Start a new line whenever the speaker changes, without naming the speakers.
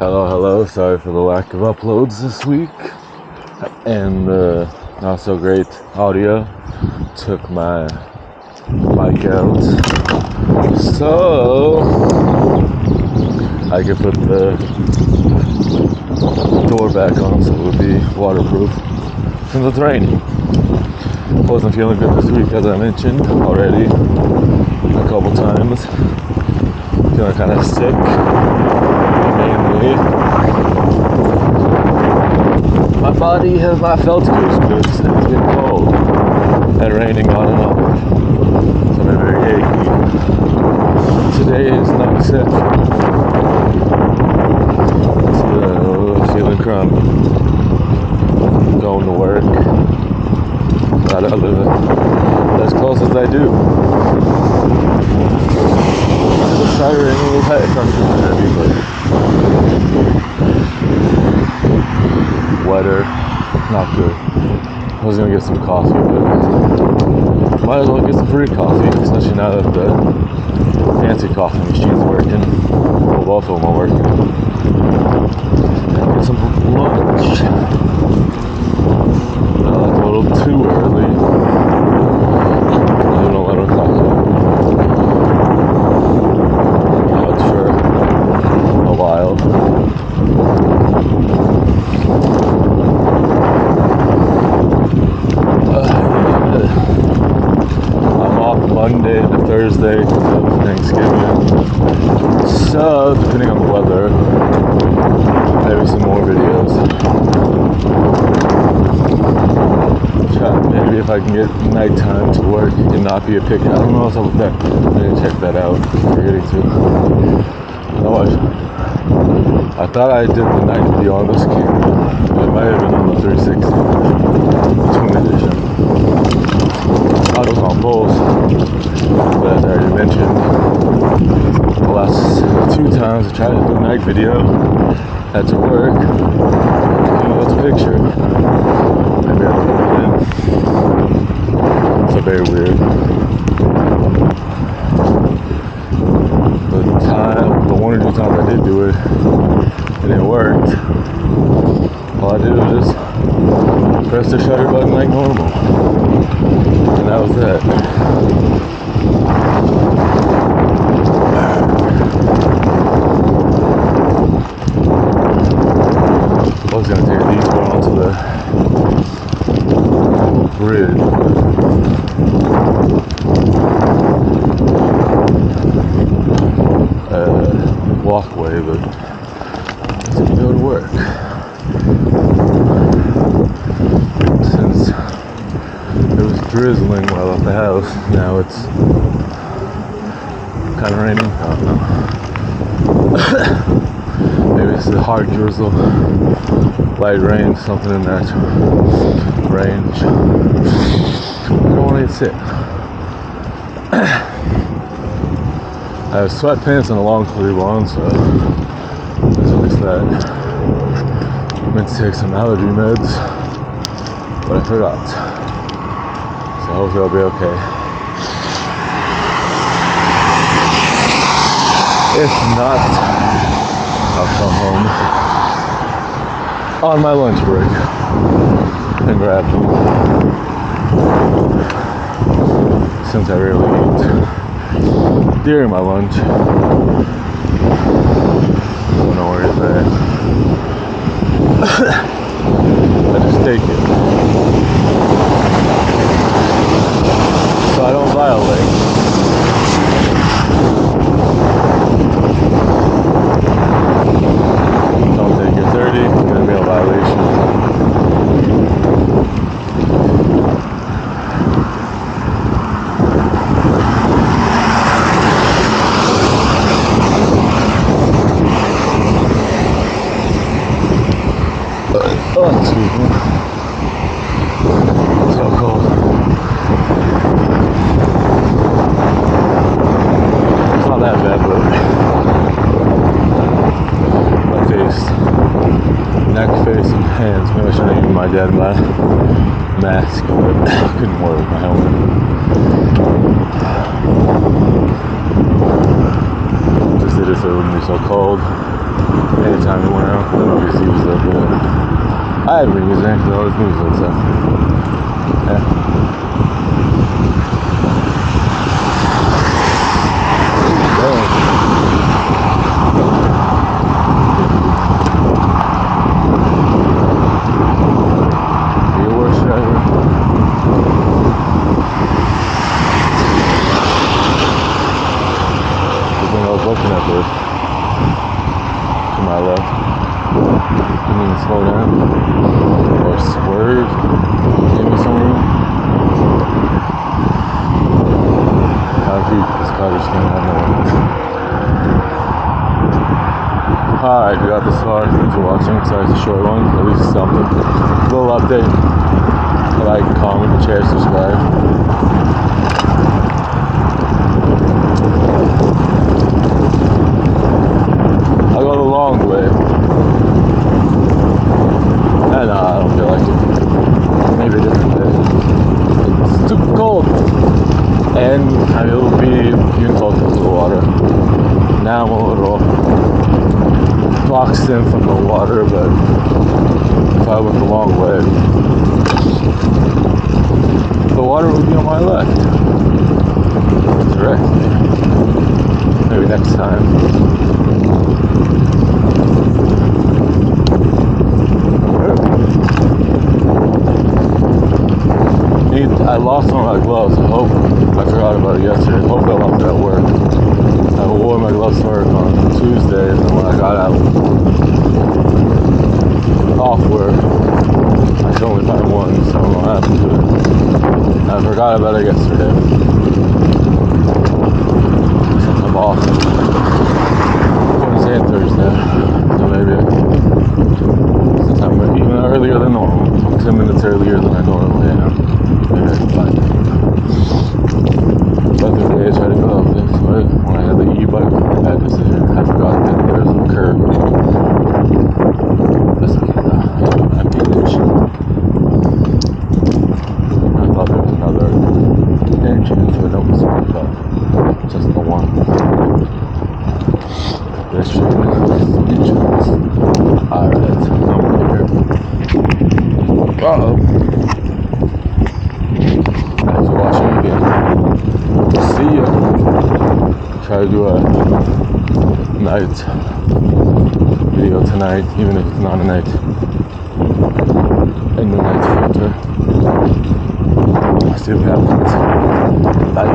Hello. Sorry for the lack of uploads this week and not so great audio. Took my bike out so I could put the door back on so it would be waterproof since it's raining. Wasn't feeling good this week, as I mentioned already a couple times. Feeling kind of sick, mainly. My body has not felt good since it's been cold and raining on and off. So I'm very achy. Today is no exception. So feeling crummy. Going to work. Glad I live as close as I do. It started raining a little bit. It's not too heavy, but wetter, not good. I was gonna get some coffee, but might as well get some free coffee, especially now that the fancy coffee machine's working. Well, both of them are working. Get some lunch. Well, that's a little too early. Even 11 o'clock yet. But for a while. I'm off Monday to Thursday because of Thanksgiving. So, depending on the weather, maybe some more videos. Maybe if I can get nighttime to work and not be a pick. I don't know what's up with that. I didn't check that out. I'm forgetting to. Otherwise, I thought I did the night video on this camera. It might have been on the 360 Twin Edition. I was on both, but as I already mentioned, the last 2 times I tried to do a night video, had to work, came up with a picture. Maybe I don't put it in. So very weird. The 1 or 2 times I did do it, and it worked. All I did was just press the shutter button like normal. And that was that. I was gonna take these going onto the bridge. Walkway, but I didn't go to work. Since it was drizzling while I left the house, now it's kind of raining. I don't know. Maybe it's a hard drizzle, light rain, something in that range. I don't want to get sick. I have sweatpants and a long sleeve on, so there's at least that. I meant to take some allergy meds, but I forgot. So hopefully I'll be okay. If not, I'll come home on my lunch break and grab them. Since I rarely eat during my lunch. Don't know where it's at. I just take it. So I don't violate. Don't take it 30, it's gonna be a violation. Oh, excuse me. So cold. It's not that bad, but my face, neck, face, and hands. Maybe I should have used my dad my mask, but I couldn't wear my helmet. Just did it so it wouldn't be so cold. anytime you went out. I don't always use it, but I haven't been using it because I always use it, so yeah. Your worst driver. When I was looking at this to my left, you need to slow down or swerve, give me some room. I think this car just came out of Alright, we got this far. Thanks for watching. Sorry it's a short one, at least something. Little update. Like, comment, share, subscribe. I go the long way. And I don't feel like it. Maybe a different day. It's too cold. And it will be even closer to the water. Now I'm a little boxed in from the water, but if I went the long way, the water would be on my left. Directly. Maybe next time. I lost one of my gloves. I hope I forgot about it yesterday. I hope I lost it at work. I wore my gloves to work on Tuesday, and then when I got out off work, I could only find one, so I don't know what happened to it. I forgot about it yesterday. Since I'm off Wednesday and Thursday, so maybe since I'm even earlier than normal, 10 minutes earlier than I normally am. Maybe I can find it. But the day I tried to go up this way, when I had the e-bike, I had to say, I forgot that there's a curb. That's okay though. I'm being itchy. I thought there was another entrance, but no, it's not. Just the one. There's entrance. Alright, I'm here. Uh-oh. Thanks for watching again. See ya. Try to do a night video tonight, even if it's not a night. In the night filter. See what happens. Bye.